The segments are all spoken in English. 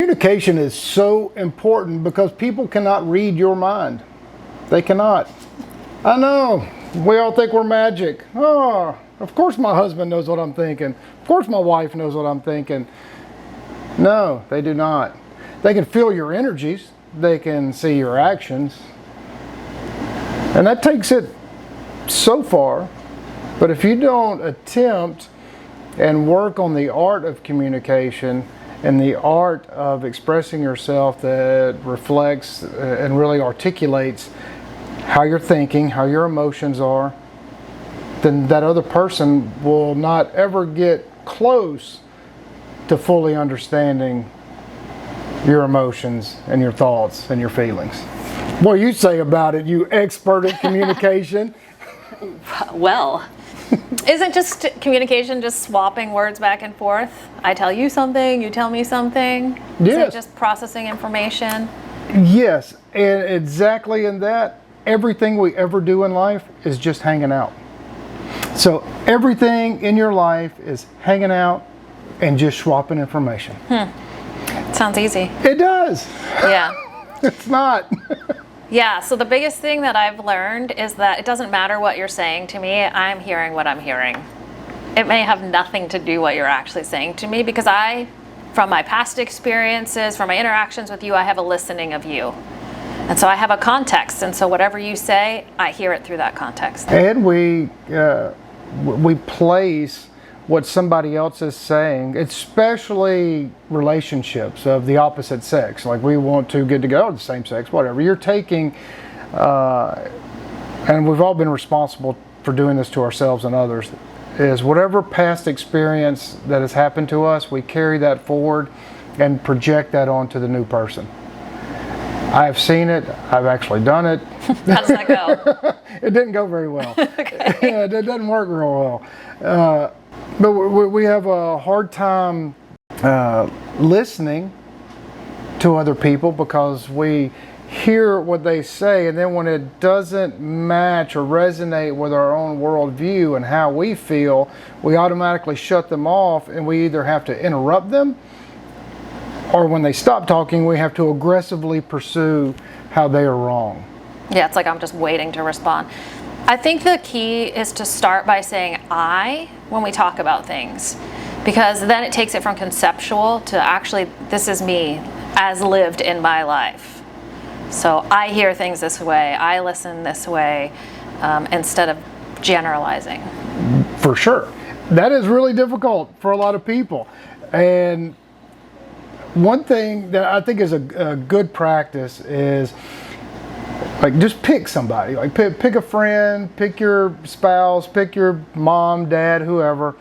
Communication is so important because people cannot read your mind. They cannot. I know, we all think we're magic. Oh, of course my husband knows what I'm thinking. Of course my wife knows what I'm thinking. No, they do not. They can feel your energies. They can see your actions. And that takes it so far. But if you don't attempt and work on the art of communication and the art of expressing yourself that reflects and really articulates how you're thinking, how your emotions are, then that other person will not ever get close to fully understanding your emotions and your thoughts and your feelings. What do you say about it, you expert at communication? Well, isn't just communication just swapping words back and forth? I tell you something, you tell me something. Yes. Is it just processing information? Yes, and exactly in that, everything we ever do in life is just hanging out. So everything in your life is hanging out and just swapping information. Sounds easy. It does. Yeah. It's not. Yeah, so the biggest thing that I've learned is that it doesn't matter what you're saying to me, I'm hearing what I'm hearing. It may have nothing to do what you're actually saying to me because from my past experiences, from my interactions with you, I have a listening of you. And so I have a context, and so whatever you say, I hear it through that context. And we place what somebody else is saying, especially relationships of the opposite sex. Like we want to get together, the same sex, whatever. You're taking, and we've all been responsible for doing this to ourselves and others, is whatever past experience that has happened to us, we carry that forward and project that onto the new person. I've seen it. I've actually done it. How does that go? It didn't go very well. Okay. Yeah, it doesn't work real well. But we have a hard time listening to other people because we hear what they say, and then when it doesn't match or resonate with our own worldview and how we feel, we automatically shut them off, and we either have to interrupt them, or when they stop talking, we have to aggressively pursue how they are wrong. Yeah, it's like I'm just waiting to respond. I think the key is to start by saying I when we talk about things, because then it takes it from conceptual to actually, this is me as lived in my life. So I hear things this way, I listen this way, instead of generalizing. For sure. That is really difficult for a lot of people. And one thing that I think is a good practice is like just pick somebody, like pick a friend, pick your spouse, pick your mom, dad, whoever.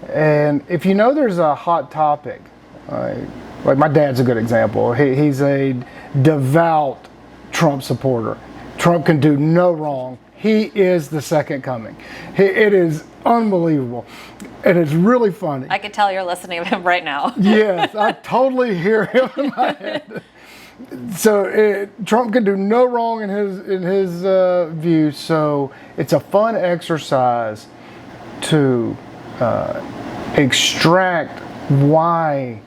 And if you know there's a hot topic, like my dad's a good example. He's a devout Trump supporter. Trump can do no wrong. He is the second coming. It is unbelievable. And it's really funny. I could tell you're listening to him right now. Yes, I totally hear him in my head. So Trump can do no wrong in his view. So it's a fun exercise to extract why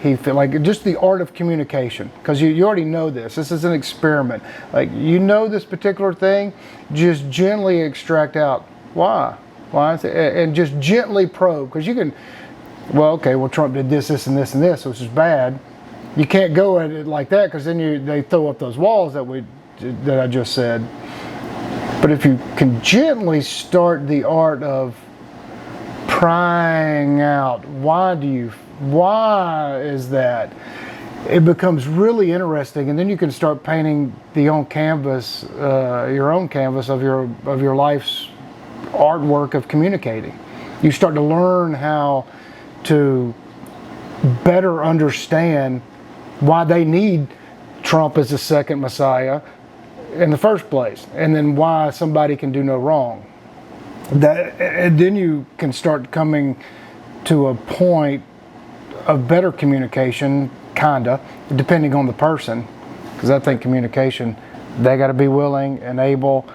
he feel like, just the art of communication, because you already know this. This is an experiment. Like, you know this particular thing, just gently extract out why and just gently probe, because you can, well, okay, well, Trump did this, this, and this, and this, which is bad. You can't go at it like that, because then they throw up those walls that I just said. But if you can gently start the art of prying out, why is that? It becomes really interesting, and then you can start painting your own canvas of your life's artwork of communicating. You start to learn how to better understand why they need Trump as the second Messiah in the first place, and then why somebody can do no wrong. And then you can start coming to a point of better communication, kinda, depending on the person, because I think communication, they got to be willing and able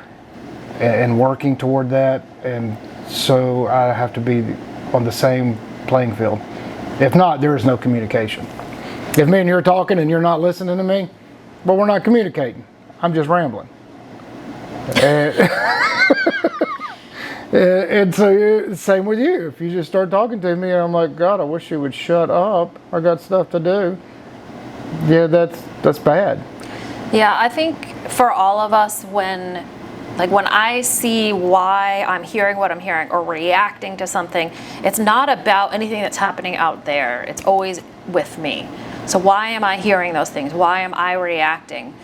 and working toward that, and so I have to be on the same playing field. If not, there is no communication. If me and you're talking and you're not listening to me, well, we're not communicating. I'm just rambling. And so same with you. If you just start talking to me and I'm like, God, I wish you would shut up. I got stuff to do. Yeah, that's bad. Yeah, I think for all of us, when I see why I'm hearing what I'm hearing or reacting to something, it's not about anything that's happening out there. It's always with me. So why am I hearing those things? Why am I reacting?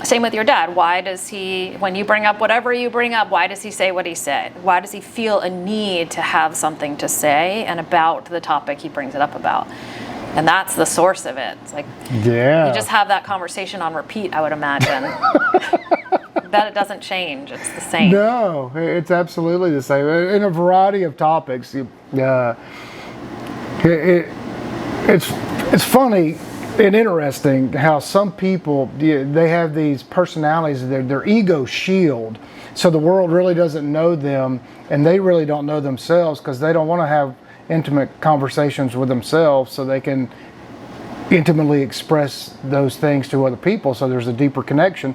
Same with your dad. Why does he, when you bring up whatever you bring up, why does he say what he said? Why does he feel a need to have something to say and about the topic he brings it up about? And that's the source of it. It's like, yeah, you just have that conversation on repeat, I would imagine. That it doesn't change. It's the same. No, it's absolutely the same. In a variety of topics. It's funny and interesting how some people, they have these personalities, their ego shield, so the world really doesn't know them, and they really don't know themselves because they don't want to have intimate conversations with themselves so they can intimately express those things to other people, so there's a deeper connection.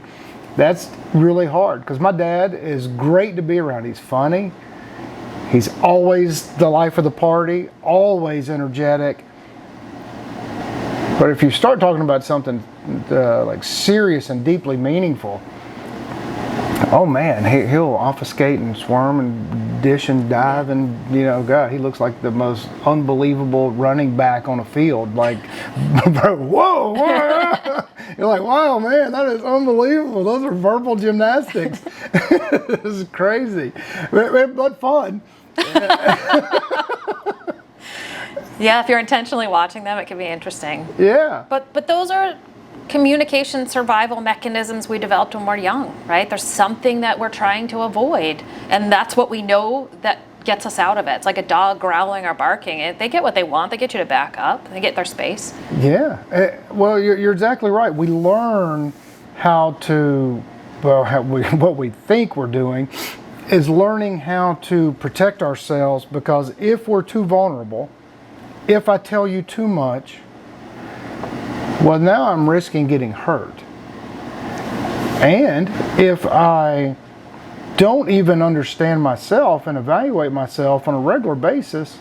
That's really hard because my dad is great to be around. He's funny. He's always the life of the party, always energetic. But if you start talking about something like serious and deeply meaningful, oh man, he'll obfuscate and squirm and dish and dive, and God, he looks like the most unbelievable running back on a field. Like, whoa, you're like, wow, man, that is unbelievable. Those are verbal gymnastics. This is crazy, but fun. Yeah, if you're intentionally watching them, it can be interesting. Yeah. But those are communication survival mechanisms we developed when we're young, right? There's something that we're trying to avoid, and that's what we know that gets us out of it. It's like a dog growling or barking. They get what they want. They get you to back up. They get their space. Yeah. Well, you're exactly right. We learn how to, what we think we're doing is learning how to protect ourselves, because if we're too vulnerable, if I tell you too much, well, now I'm risking getting hurt. And if I don't even understand myself and evaluate myself on a regular basis,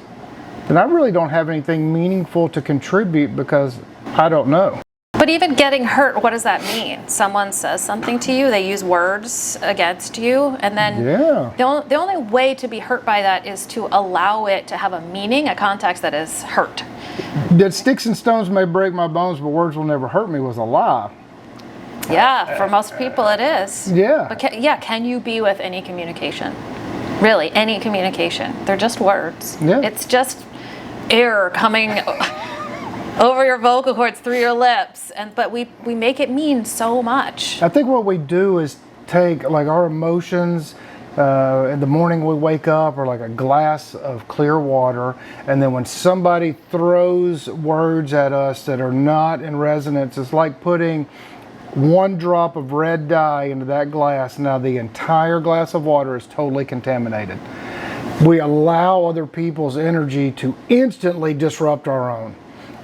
then I really don't have anything meaningful to contribute because I don't know. But even getting hurt, what does that mean? Someone says something to you, they use words against you, and then the only way to be hurt by that is to allow it to have a meaning, a context that is hurt. That sticks and stones may break my bones, but words will never hurt me was a lie. Yeah, for most people it is. Yeah. But can you be with any communication? Really, any communication. They're just words. Yeah. It's just air coming over your vocal cords, through your lips, but we make it mean so much. I think what we do is take like our emotions in the morning we wake up, or like a glass of clear water, and then when somebody throws words at us that are not in resonance, it's like putting one drop of red dye into that glass. Now the entire glass of water is totally contaminated. We allow other people's energy to instantly disrupt our own.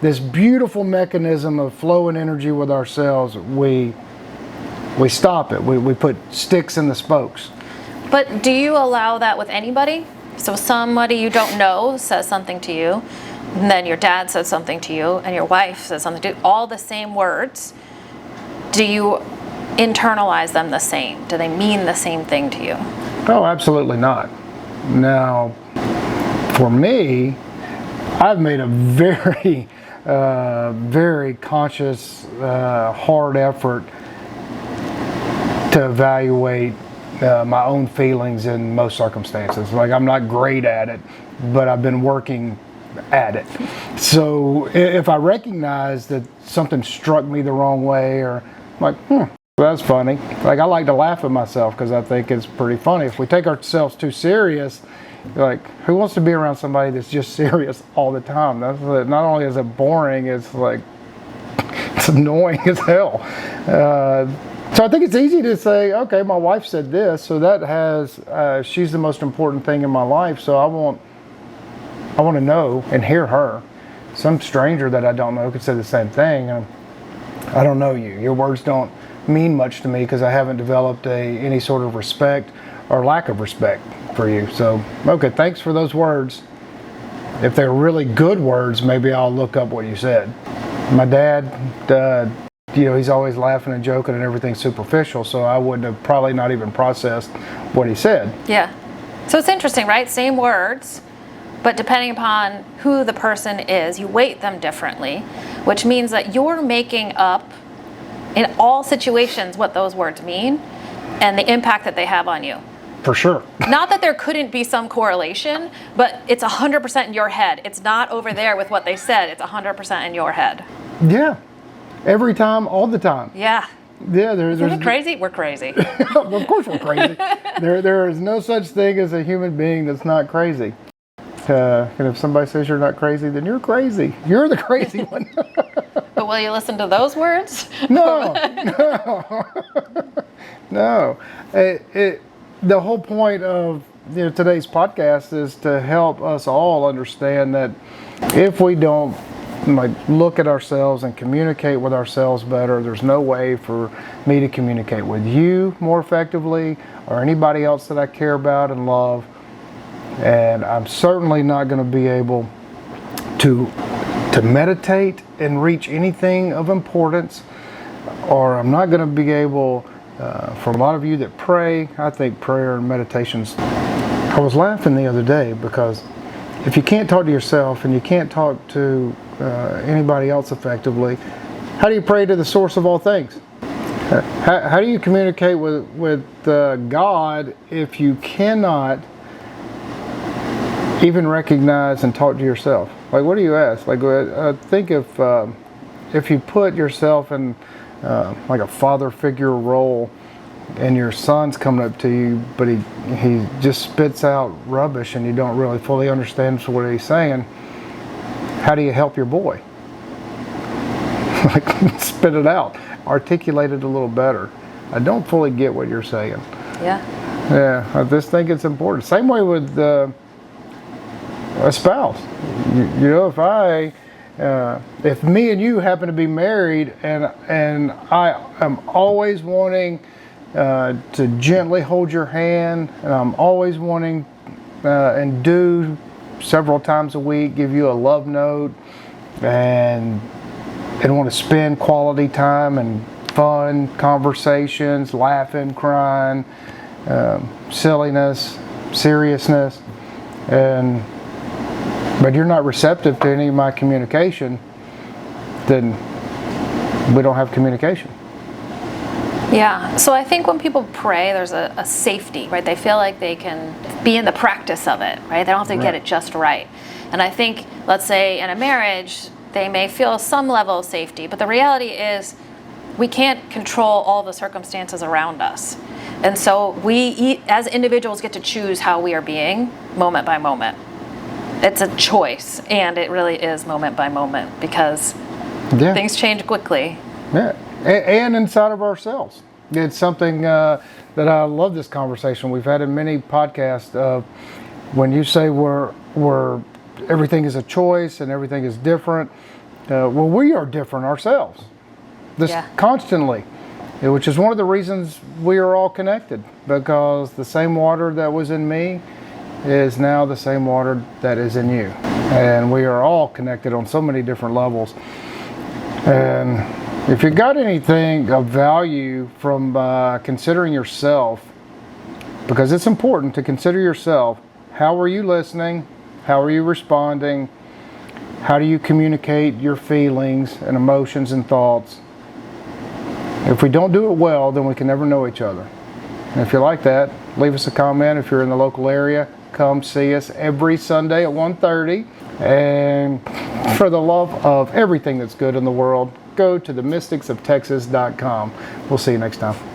This beautiful mechanism of flow and energy with ourselves, we stop it. We put sticks in the spokes. But do you allow that with anybody? So somebody you don't know says something to you, and then your dad says something to you, and your wife says something to you, all the same words. Do you internalize them the same? Do they mean the same thing to you? Oh, absolutely not. Now, for me, I've made a very very conscious, hard effort to evaluate my own feelings in most circumstances. Like, I'm not great at it, but I've been working at it. So if I recognize that something struck me the wrong way, or I'm like, that's funny. Like, I like to laugh at myself because I think it's pretty funny. If we take ourselves too serious, like, who wants to be around somebody that's just serious all the time? Not only is it boring, it's like, it's annoying as hell. So I think it's easy to say, okay, my wife said this, so that has, she's the most important thing in my life, so I want to know and hear her. some stranger that I don't know could say the same thing. And I don't know you. Your words don't mean much to me because I haven't developed any sort of respect or lack of respect for you. So, okay, thanks for those words. If they're really good words, maybe I'll look up what you said. My dad, he's always laughing and joking and everything's superficial, so I wouldn't have probably not even processed what he said. Yeah. So it's interesting, right? Same words, but depending upon who the person is, you weight them differently, which means that you're making up in all situations what those words mean and the impact that they have on you. For sure. Not that there couldn't be some correlation, but it's 100% in your head. It's not over there with what they said. It's 100% in your head. Yeah. Every time, all the time. Yeah. Yeah. There's Isn't it crazy? We're crazy. Well, of course we're crazy. There is no such thing as a human being that's not crazy. And if somebody says you're not crazy, then you're crazy. You're the crazy one. But will you listen to those words? No. No. The whole point of today's podcast is to help us all understand that if we don't look at ourselves and communicate with ourselves better, there's no way for me to communicate with you more effectively or anybody else that I care about and love. And I'm certainly not going to be able to meditate and reach anything of importance, or I'm not going to be able, for a lot of you that pray, I think prayer and meditations. I was laughing the other day because if you can't talk to yourself and you can't talk to anybody else effectively, how do you pray to the source of all things? How do you communicate with God if you cannot even recognize and talk to yourself? Like, what do you ask? Like, think if you put yourself in like a father figure role, and your son's coming up to you, but he just spits out rubbish, and you don't really fully understand what he's saying. How do you help your boy? Like, spit it out, articulate it a little better. I don't fully get what you're saying. Yeah. Yeah, I just think it's important. Same way with a spouse. If me and you happen to be married, and I am always wanting to gently hold your hand, and I'm always wanting and do several times a week give you a love note, and want to spend quality time and fun conversations, laughing, crying, silliness, seriousness, but you're not receptive to any of my communication, then we don't have communication. Yeah, so I think when people pray, there's a safety, right? They feel like they can be in the practice of it, right? They don't have to get it just right. And I think, let's say in a marriage, they may feel some level of safety, but the reality is we can't control all the circumstances around us. And so we, as individuals, get to choose how we are being moment by moment. It's a choice, and it really is moment by moment because things change quickly. Yeah, and inside of ourselves. It's something that I love this conversation. We've had in many podcasts of when you say we're everything is a choice and everything is different. Well, we are different ourselves, constantly, which is one of the reasons we are all connected, because the same water that was in me is now the same water that is in you. And we are all connected on so many different levels. And if you got anything of value from considering yourself, because it's important to consider yourself, how are you listening? How are you responding? How do you communicate your feelings and emotions and thoughts? If we don't do it well, then we can never know each other. And if you like that, leave us a comment. If you're in the local area, come see us every Sunday at 1:30. And for the love of everything that's good in the world, go to themysticsoftexas.com. We'll see you next time.